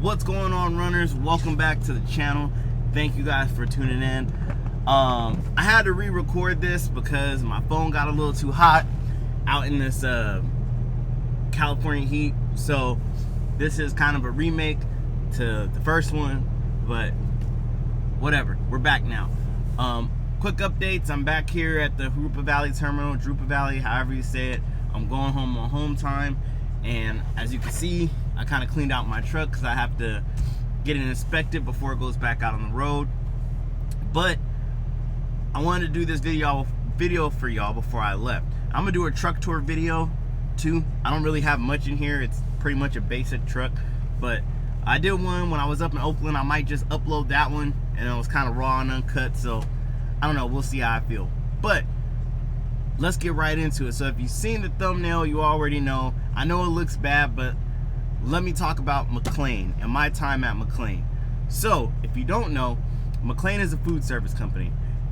What's going on, runners? Welcome back to the channel. Thank you guys for tuning in. I had to re-record this because my phone got a little too hot out in this California heat. So this is kind of a remake to the first one, but whatever. We're back now. Quick updates. I'm back here at the Drupa Valley Terminal, Drupa Valley, however you say it. I'm going home on home time, and as you can see, I kind of cleaned out my truck because I have to get it inspected before it goes back out on the road. But I wanted to do this video for y'all before I left. I'm gonna do a truck tour video too. I don't really have much in here. It's pretty much a basic truck, but I did one when I was up in Oakland. I might just upload that one, and it was kind of raw and uncut, so I don't know, we'll see how I feel. But let's get right into it. So if you've seen the thumbnail, you already know. I know it looks bad, but let me talk about Mclane and my time at Mclane. So if you don't know, Mclane is a food service company,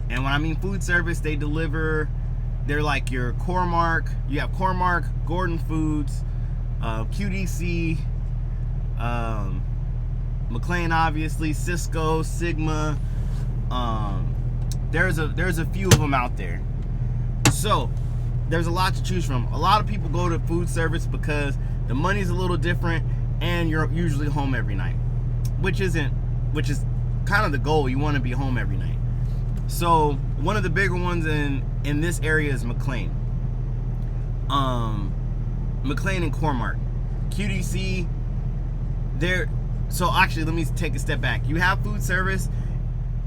and when I mean food service, they deliver. They're like your Core-Mark. You have Core-Mark, Gordon Foods, QDC, Mclane, obviously, Cisco, Sigma. There's a few of them out there. So there's a lot to choose from. A lot of people go to food service because the money's a little different and you're usually home every night, which is kind of the goal. You want to be home every night. So one of the bigger ones in this area is Mclane. Mclane and Core-Mark. QDC, so actually, let me take a step back. You have food service,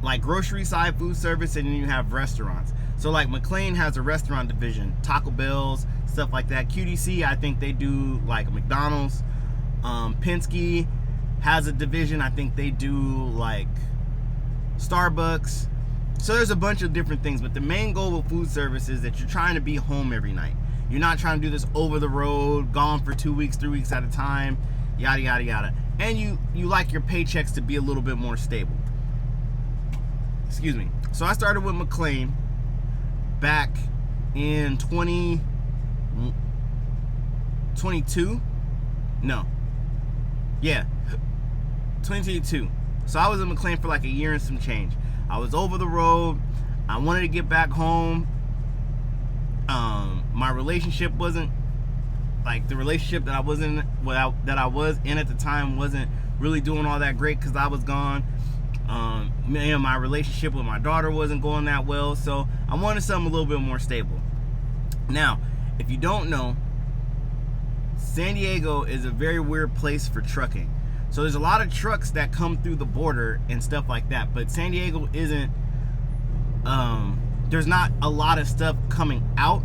like grocery side food service, and then you have restaurants. So like Mclane has a restaurant division, Taco Bell's, stuff like that. QDC, I think they do like McDonald's. Penske has a division, I think they do like Starbucks. So there's a bunch of different things, but the main goal of food service is that you're trying to be home every night. You're not trying to do this over the road, gone for 2 weeks, 3 weeks at a time, yada yada yada. And you like your paychecks to be a little bit more stable. Excuse me. So I started with Mclane back in 2022. No. Yeah. 2022. So I was in Mclane for like a year and some change. I was over the road. I wanted to get back home. My relationship wasn't like the relationship that I was in at the time wasn't really doing all that great because I was gone. And my relationship with my daughter wasn't going that well, so I wanted something a little bit more stable. Now, if you don't know, San Diego is a very weird place for trucking. So there's a lot of trucks that come through the border and stuff like that, but San Diego isn't, there's not a lot of stuff coming out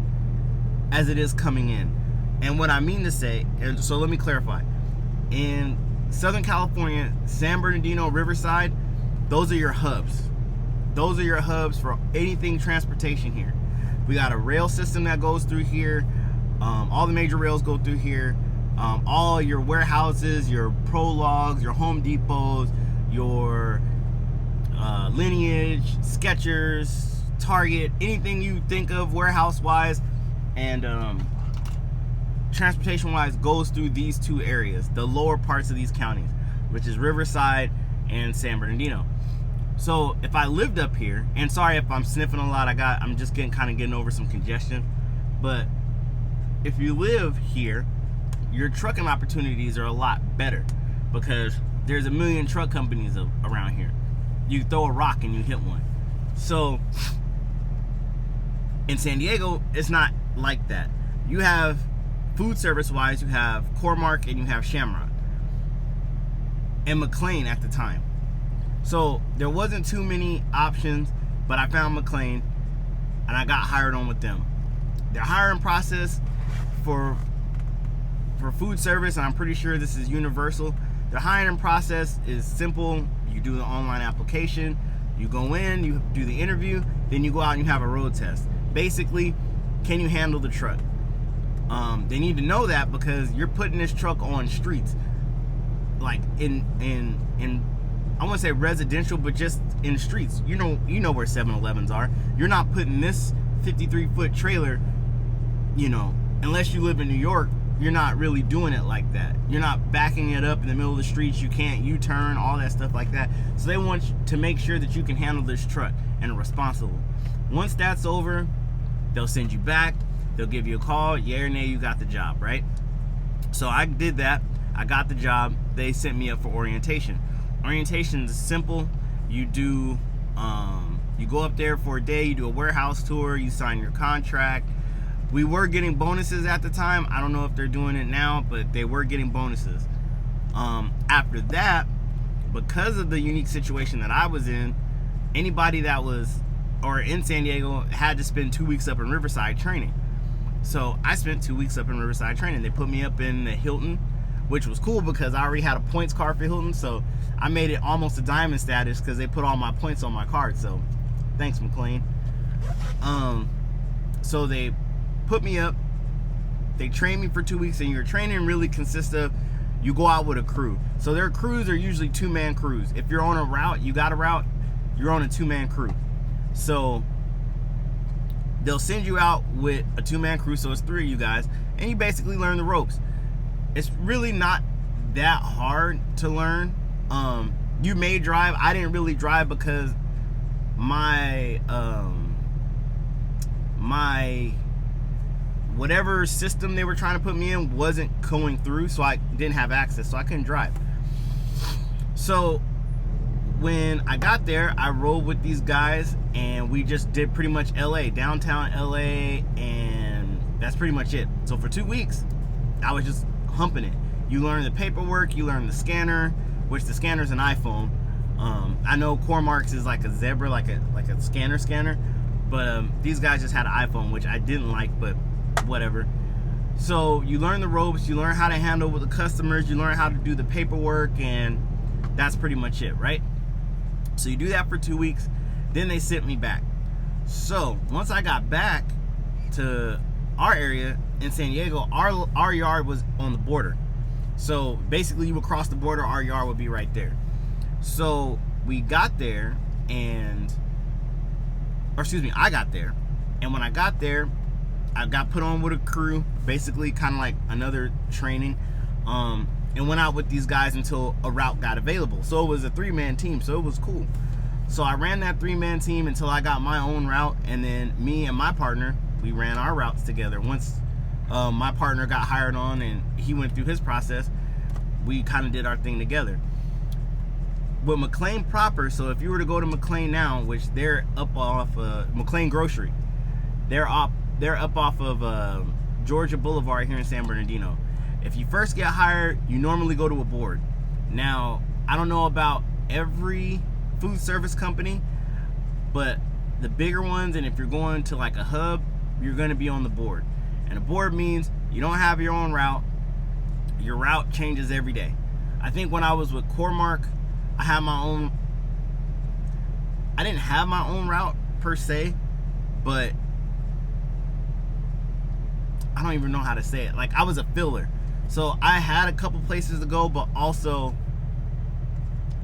as it is coming in. And what I mean to say, and so let me clarify, in Southern California, San Bernardino, Riverside, those are your hubs. Those are your hubs for anything transportation here. We got a rail system that goes through here. All the major rails go through here. All your warehouses, your Prologues, your Home Depots, your Lineage, Skechers, Target, anything you think of warehouse-wise and transportation-wise goes through these two areas, the lower parts of these counties, which is Riverside and San Bernardino. So if I lived up here, and sorry if I'm sniffing a lot, I'm just getting over some congestion, but if you live here, your trucking opportunities are a lot better because there's a million truck companies around here. You throw a rock and you hit one. So in San Diego, it's not like that. You have food service wise, you have Core-Mark and you have Shamrock and Mclane at the time. So there wasn't too many options, but I found Mclane and I got hired on with them. Their hiring process for food service, and I'm pretty sure this is universal, the hiring process is simple. You do the online application, you go in, you do the interview, then you go out and you have a road test. Basically, can you handle the truck? They need to know that because you're putting this truck on streets, like in I wouldn't say residential, but just in the streets. You know where 7-Elevens are. You're not putting this 53-foot trailer, unless you live in New York, you're not really doing it like that. You're not backing it up in the middle of the streets. You can't U-turn, all that stuff like that. So they want to make sure that you can handle this truck and are responsible. Once that's over, they'll send you back. They'll give you a call. Yeah or nay, you got the job, right? So I did that. I got the job. They sent me up for orientation. Orientation is simple. You do, you go up there for a day. You do a warehouse tour. You sign your contract. We were getting bonuses at the time. I don't know if they're doing it now, but they were getting bonuses. After that, because of the unique situation that I was in, anybody that was or in San Diego had to spend 2 weeks up in Riverside training. So I spent 2 weeks up in Riverside training. They put me up in the Hilton, which was cool because I already had a points card for Hilton. So I made it almost a diamond status because they put all my points on my card. So thanks, Mclane. So they put me up. They trained me for 2 weeks, and your training really consists of you go out with a crew. So their crews are usually 2-man crews. If you're on a route, you got a route, you're on a 2-man crew. So they'll send you out with a 2-man crew, so it's 3 of you guys, and you basically learn the ropes. It's really not that hard to learn. You may drive. I didn't really drive because my whatever system they were trying to put me in wasn't going through, so I didn't have access, so I couldn't drive. So when I got there, I rode with these guys, and we just did pretty much LA, downtown LA, and that's pretty much it. So for 2 weeks, I was just humping it. You learn the paperwork, you learn the scanner, which the scanner's an iPhone. I know Cormark's is like a Zebra, like a scanner, but these guys just had an iPhone, which I didn't like, but whatever. So you learn the ropes, you learn how to handle with the customers, you learn how to do the paperwork, and that's pretty much it, right? So you do that for 2 weeks, then they sent me back. So once I got back to our area in San Diego, our yard was on the border. So basically you would cross the border, our yard would be right there. So we got there, I got there, and when I got there, I got put on with a crew, basically kind of like another training, and went out with these guys until a route got available. So it was a 3-man team, so it was cool. So I ran that 3-man team until I got my own route, and then me and my partner, we ran our routes together. Once my partner got hired on and he went through his process, we kind of did our thing together. With Mclane proper, so if you were to go to Mclane now, which they're up off Mclane Grocery, they're up off of Georgia Boulevard here in San Bernardino. If you first get hired, you normally go to a board. Now, I don't know about every food service company, but the bigger ones, and if you're going to like a hub, you're going to be on the board. And a board means you don't have your own route. Your route changes every day. I think when I was with Cormark, I had my own. I didn't have my own route per se, but I don't even know how to say it. Like, I was a filler. So I had a couple places to go, but also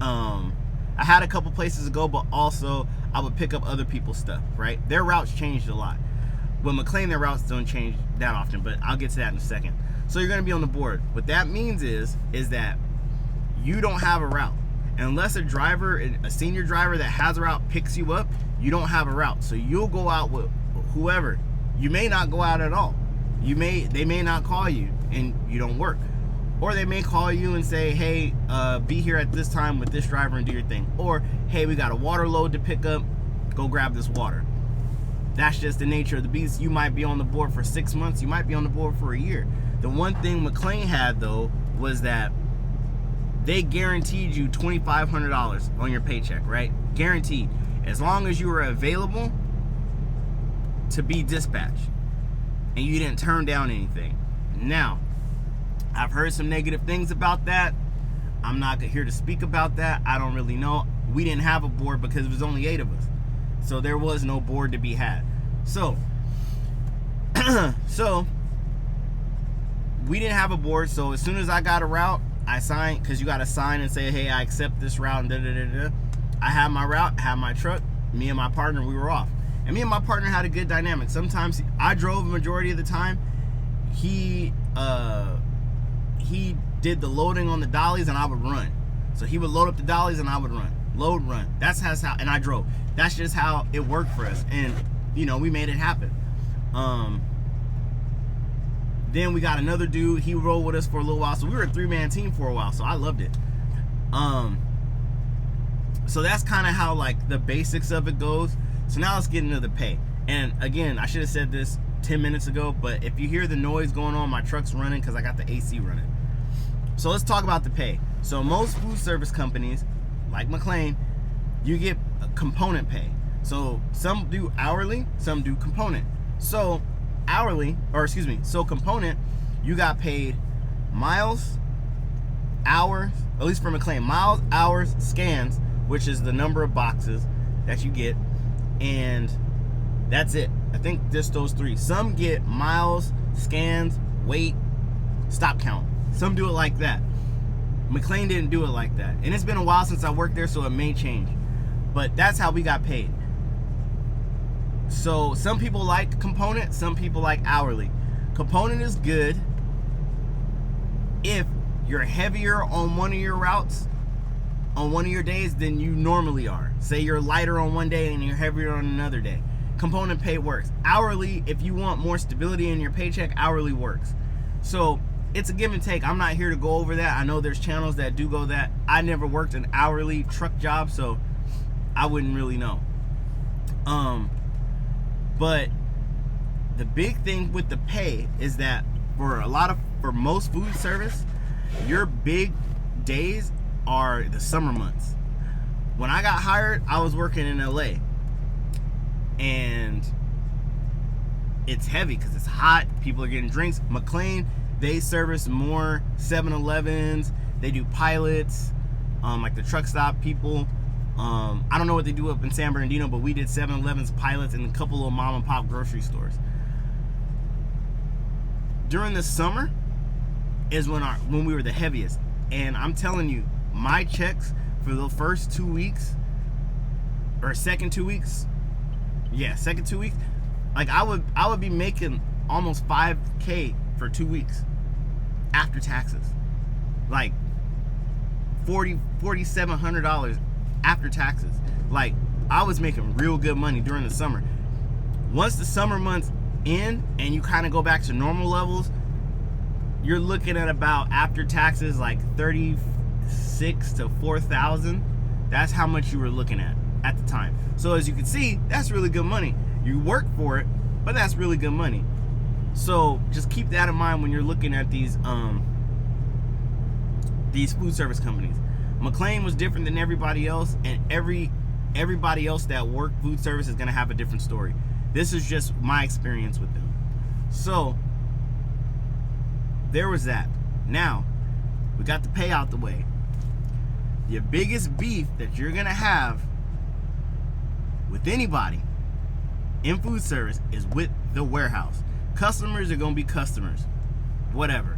I would pick up other people's stuff, right? Their routes changed a lot. With Mclane, their routes don't change that often, but I'll get to that in a second. So you're going to be on the board. What that means is that you don't have a route. Unless a driver, a senior driver that has a route picks you up, you don't have a route. So you'll go out with whoever. You may not go out at all. They may not call you and you don't work. Or they may call you and say, hey, be here at this time with this driver and do your thing. Or, hey, we got a water load to pick up, go grab this water. That's just the nature of the beast. You might be on the board for 6 months, you might be on the board for a year. The one thing Mclane had, though, was that they guaranteed you $2,500 on your paycheck, right? Guaranteed. As long as you were available to be dispatched and you didn't turn down anything. Now, I've heard some negative things about that. I'm not here to speak about that. I don't really know. We didn't have a board because it was only 8 of us. So there was no board to be had. So we didn't have a board. So as soon as I got a route, I signed, because you got to sign and say, hey, I accept this route, and da-da-da-da. I had my route, had my truck. Me and my partner, we were off. And me and my partner had a good dynamic. Sometimes I drove the majority of the time. He he did the loading on the dollies and I would run. So he would load up the dollies and I would run. Load, run. That's how, and I drove. That's just how it worked for us. And, you know, we made it happen. Then we got another dude. He rolled with us for a little while. So we were a 3-man team for a while. So I loved it. So that's kind of how, like, the basics of it goes. So now let's get into the pay. And again, I should have said this 10 minutes ago, but if you hear the noise going on, my truck's running because I got the AC running. So let's talk about the pay. So most food service companies, like Mclane, you get a component pay. So some do hourly, some do component. So hourly, or excuse me, so component, you got paid miles, hours, at least for Mclane, miles, hours, scans, which is the number of boxes that you get, and that's it. I think just those three. Some get miles, scans, weight, stop count. Some do it like that. Mclane didn't do it like that. And it's been a while since I worked there, so it may change. But that's how we got paid. So some people like component, some people like hourly. Component is good if you're heavier on one of your routes, on one of your days, than you normally are. Say you're lighter on one day and you're heavier on another day. Component pay works. Hourly, if you want more stability in your paycheck, hourly works. So it's a give and take. I'm not here to go over that. I know there's channels that do go that. I never worked an hourly truck job, so I wouldn't really know. But the big thing with the pay is that for most food service, your big days are the summer months. When I got hired, I was working in LA, and it's heavy because it's hot. People are getting drinks. Mclane, they service more 7-Elevens. They do pilots, like the truck stop people. I don't know what they do up in San Bernardino, but we did 7-Elevens, pilots, and a couple of mom and pop grocery stores. During the summer is when we were the heaviest. And I'm telling you, my checks for the first 2 weeks, or second 2 weeks, like I would be making almost $5K for 2 weeks after taxes, like $4,700 after taxes. Like, I was making real good money during the summer. Once the summer months end and you kind of go back to normal levels, you're looking at about, after taxes, like 36 to 4,000. That's how much you were looking at the time. So as you can see, that's really good money. You work for it, but that's really good money. So just keep that in mind when you're looking at these food service companies. Mclane was different than everybody else, and everybody else that worked food service is going to have a different story. This is just my experience with them. So there was that. Now we got the pay out the way. Your biggest beef that you're going to have with anybody in food service is with the warehouse. Customers are going to be customers, whatever.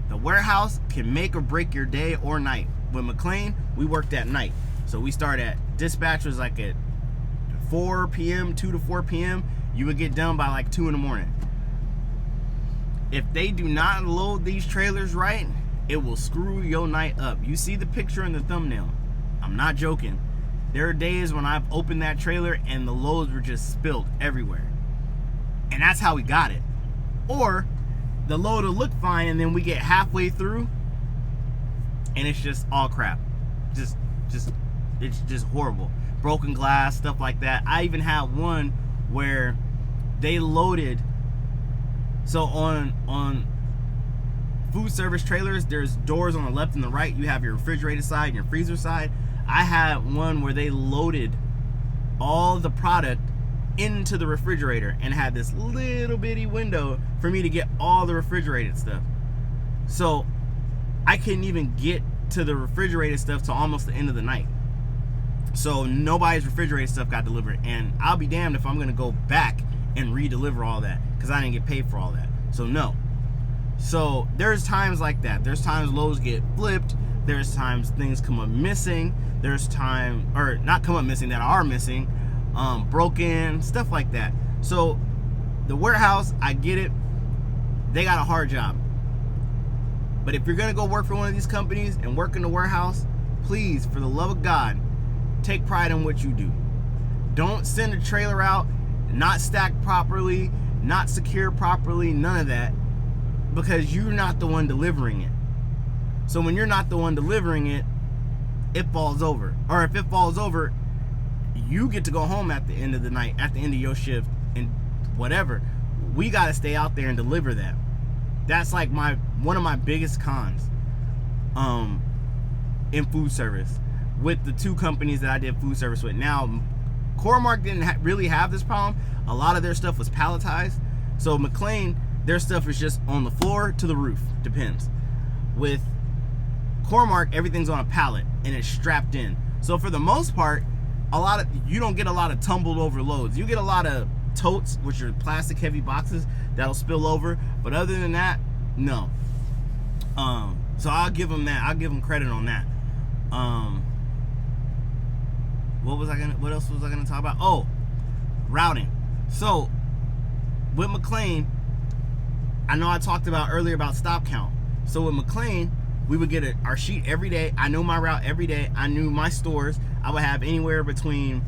The warehouse can make or break your day or night. With Mclane, we worked at night. So we start at, dispatch was like at 4 p.m., 2 to 4 p.m. You would get done by like 2 in the morning. If they do not load these trailers right, it will screw your night up. You see the picture in the thumbnail. I'm not joking. There are days when I've opened that trailer and the loads were just spilled everywhere. And that's how we got it. Or the load will look fine and then we get halfway through and it's just all crap. It's just horrible. Broken glass, stuff like that. I even had one where they loaded, so on food service trailers, there's doors on the left and the right. You have your refrigerated side and your freezer side. I had one where they loaded all the product into the refrigerator and had this little bitty window for me to get all the refrigerated stuff. So I couldn't even get to the refrigerated stuff till almost the end of the night. So nobody's refrigerated stuff got delivered, and I'll be damned if I'm gonna go back and re-deliver all that because I didn't get paid for all that. So no. So there's times like that. There's times loads get flipped. There's times things come up missing. There's time, or not come up missing, that are missing, broken, stuff like that. So the warehouse, I get it. They got a hard job. But if you're gonna go work for one of these companies and work in the warehouse, please, for the love of God, take pride in what you do. Don't send a trailer out not stacked properly, not secured properly, none of that, because you're not the one delivering it. So when you're not the one delivering it, it falls over. Or if it falls over, you get to go home at the end of the night, at the end of your shift, and whatever. We got to stay out there and deliver that. That's like one of my biggest cons in food service with the two companies that I did food service with. Now, Core-Mark didn't really have this problem. A lot of their stuff was palletized. So Mclane, their stuff is just on the floor to the roof. Depends. With Core-Mark, everything's on a pallet and it's strapped in. So for the most part, you don't get a lot of tumbled over loads. You get a lot of totes, which are plastic heavy boxes that'll spill over. But other than that, no. So I'll give them that. I'll give them credit on that. What else was I gonna talk about? Oh, routing. So with Mclane, I know I talked about earlier about stop count. So with Mclane, we would get our sheet every day. I knew my route every day. I knew my stores. I would have anywhere between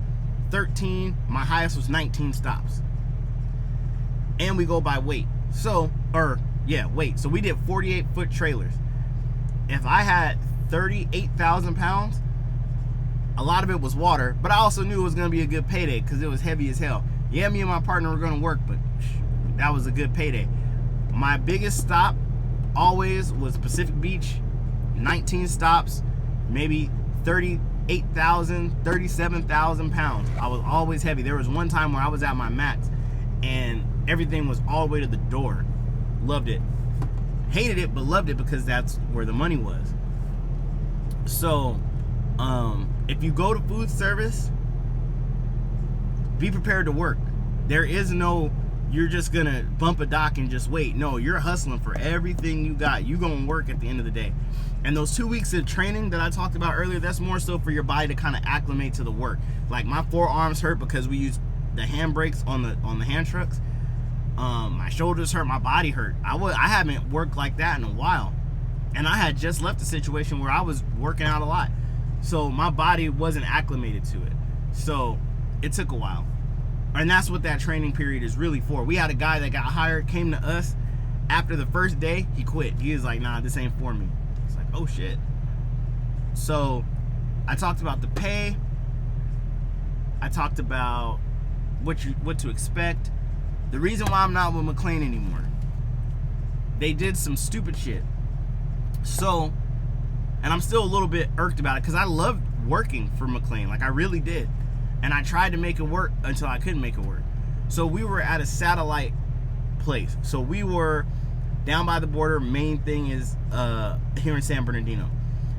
13, my highest was 19 stops. And we go by weight. Weight. So we did 48-foot trailers. If I had 38,000 pounds, a lot of it was water, but I also knew it was going to be a good payday because it was heavy as hell. Yeah, me and my partner were going to work, but that was a good payday. My biggest stop always was Pacific Beach, 19 stops, maybe 38,000, 37,000 pounds. I was always heavy. There was one time where I was at my max and everything was all the way to the door. Loved it. Hated it, but loved it because that's where the money was. So, if you go to food service, be prepared to work. There is no, you're just gonna bump a dock and just wait. No, you're hustling for everything you got. You're gonna work at the end of the day. And those 2 weeks of training that I talked about earlier, that's more so for your body to kind of acclimate to the work. Like my forearms hurt because we used the handbrakes on the hand trucks. My shoulders hurt, my body hurt. I haven't worked like that in a while. And I had just left a situation where I was working out a lot. So my body wasn't acclimated to it. So it took a while. And that's what that training period is really for. We had a guy that got hired, came to us. After the first day, he quit. He was like, nah, this ain't for me. It's like, oh shit. So I talked about the pay. I talked about what to expect. The reason why I'm not with Mclane anymore, they did some stupid shit. So, and I'm still a little bit irked about it because I loved working for Mclane. Like I really did. And I tried to make it work until I couldn't make it work. So we were at a satellite place. So we were down by the border. Main thing is here in San Bernardino.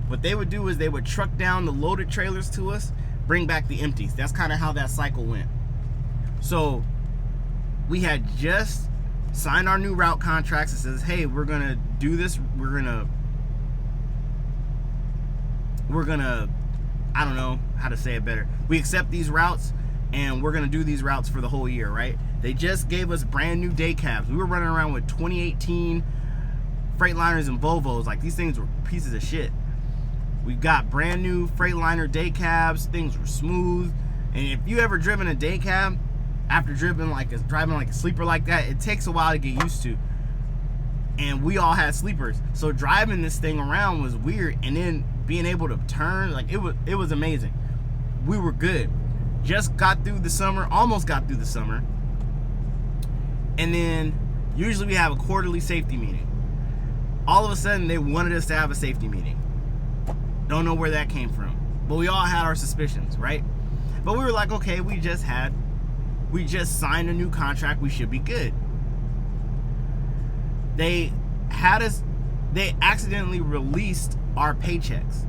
What they would do is they would truck down the loaded trailers to us, bring back the empties. That's kind of how that cycle went. So we had just signed our new route contracts. It says, hey, we're going to do this. We're going to, I don't know how to say it better. We accept these routes and we're going to do these routes for the whole year, right? They just gave us brand new day cabs. We were running around with 2018 Freightliners and Volvos. Like these things were pieces of shit. We got brand new Freightliner day cabs. Things were smooth. And if you ever driven a day cab, after driving like a sleeper like that, it takes a while to get used to. And we all had sleepers. So driving this thing around was weird. And then being able to turn, like it was amazing. We were good. Just got through the summer, almost got through the summer. And then usually we have a quarterly safety meeting. All of a sudden they wanted us to have a safety meeting. Don't know where that came from. But we all had our suspicions, right? But we were like, okay, we just signed a new contract, we should be good. They accidentally released our paychecks.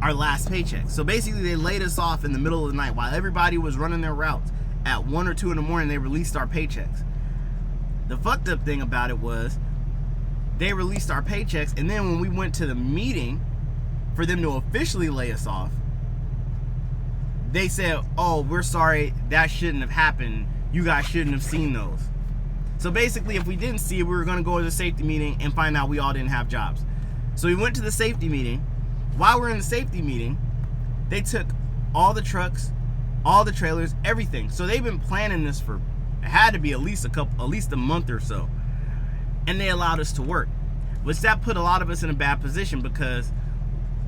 Our last paycheck. So basically they laid us off in the middle of the night while everybody was running their routes. At 1 or 2 in the morning, they released our paychecks. The fucked up thing about it was they released our paychecks, and then when we went to the meeting for them to officially lay us off, they said, oh, we're sorry, that shouldn't have happened. You guys shouldn't have seen those. So basically, if we didn't see it, we were going to go to the safety meeting and find out we all didn't have jobs. So we went to the safety meeting. While we're in the safety meeting, they took all the trucks, all the trailers, everything. So they've been planning this for, it had to be at least a month or so. And they allowed us to work. Which that put a lot of us in a bad position, because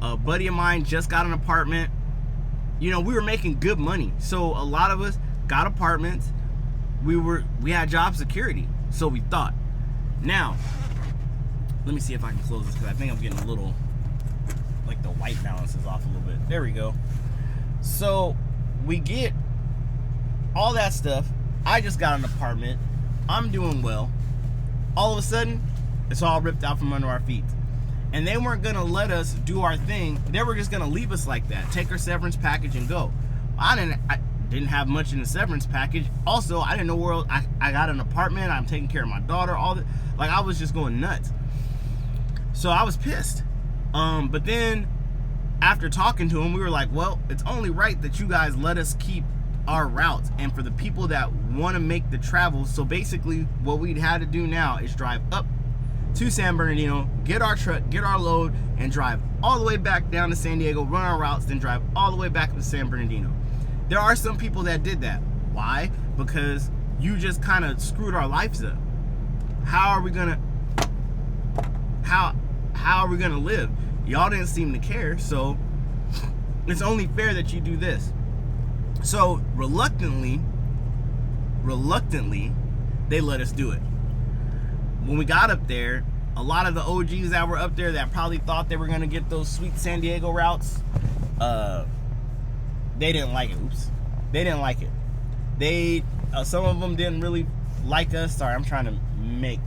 a buddy of mine just got an apartment. You know, we were making good money. So a lot of us got apartments. We had job security. So we thought. Now, let me see if I can close this, because I think I'm getting a little, like the white balance is off a little bit. There we go. So we get all that stuff. I just got an apartment. I'm doing well. All of a sudden, it's all ripped out from under our feet. And they weren't going to let us do our thing. They were just going to leave us like that. Take our severance package and go. I didn't have much in the severance package. Also, I didn't know where I got an apartment. I'm taking care of my daughter. Like, I was just going nuts. So I was pissed. But then after talking to him, we were like, well, it's only right that you guys let us keep our routes. And for the people that want to make the travel, so basically what we'd had to do now is drive up to San Bernardino, get our truck, get our load, and drive all the way back down to San Diego, run our routes, then drive all the way back to San Bernardino. There are some people that did that. Why? Because you just kind of screwed our lives up. How are we gonna live? Y'all didn't seem to care, so it's only fair that you do this. So reluctantly, they let us do it. When we got up there, a lot of the OGs that were up there that probably thought they were going to get those sweet San Diego routes, they didn't like it. They didn't like it. Some of them didn't really like us. Sorry, I'm trying to make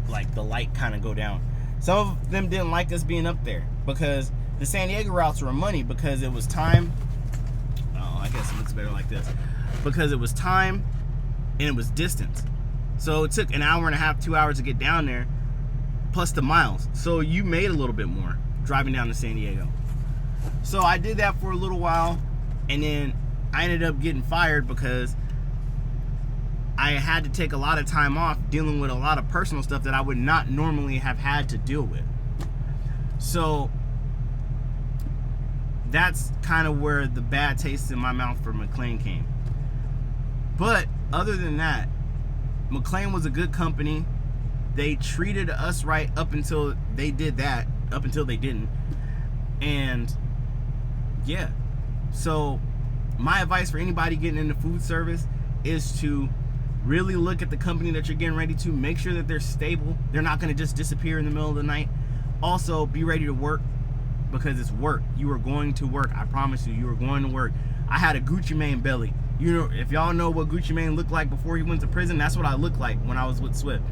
like the light kind of go down. Some of them didn't like us being up there because the San Diego routes were money, because it was time. Oh, I guess it looks better like this. Because it was time and it was distance. So it took an hour and a half, 2 hours to get down there, plus the miles. So you made a little bit more driving down to San Diego. So I did that for a little while, and then I ended up getting fired because I had to take a lot of time off dealing with a lot of personal stuff that I would not normally have had to deal with. So that's kind of where the bad taste in my mouth for Mclane came. But other than that, Mclane was a good company. They treated us right up until they did that, up until they didn't. And yeah, so my advice for anybody getting into food service is to really look at the company that you're getting ready to. Make sure that they're stable. They're not going to just disappear in the middle of the night. Also, be ready to work, because it's work. You are going to work. I promise you, you are going to work. I had a Gucci Mane belly. You know, if y'all know what Gucci Mane looked like before he went to prison, that's what I looked like when I was with Swift.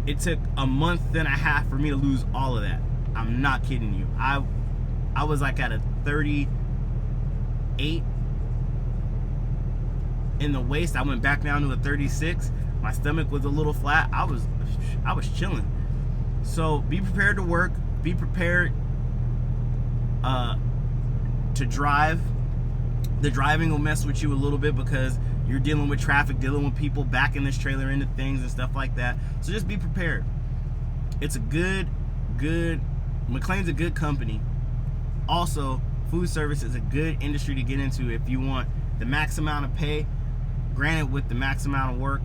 It took a month and a half for me to lose all of that. I'm not kidding you. I was like at a 38 in the waist. I went back down to a 36. My stomach was a little flat. I was chilling. So be prepared to work. Be prepared to drive. The driving will mess with you a little bit because you're dealing with traffic, dealing with people backing this trailer into things and stuff like that. So just be prepared. It's a good, Mclane's a good company. Also, food service is a good industry to get into if you want the max amount of pay. Granted, with the max amount of work,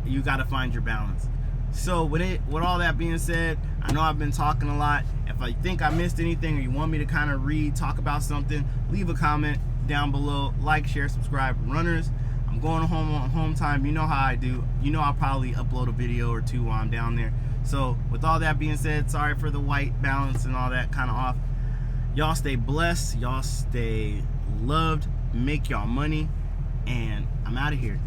you got to find your balance. So with all that being said, I know I've been talking a lot. If I think I missed anything, or you want me to kind of talk about something, leave a comment down below. Like, share, subscribe. Runners, I'm going home on home time. You know how I do. You know I'll probably upload a video or two while I'm down there. So with all that being said, sorry for the white balance and all that kind of off. Y'all stay blessed. Y'all stay loved. Make y'all money. And I'm out of here.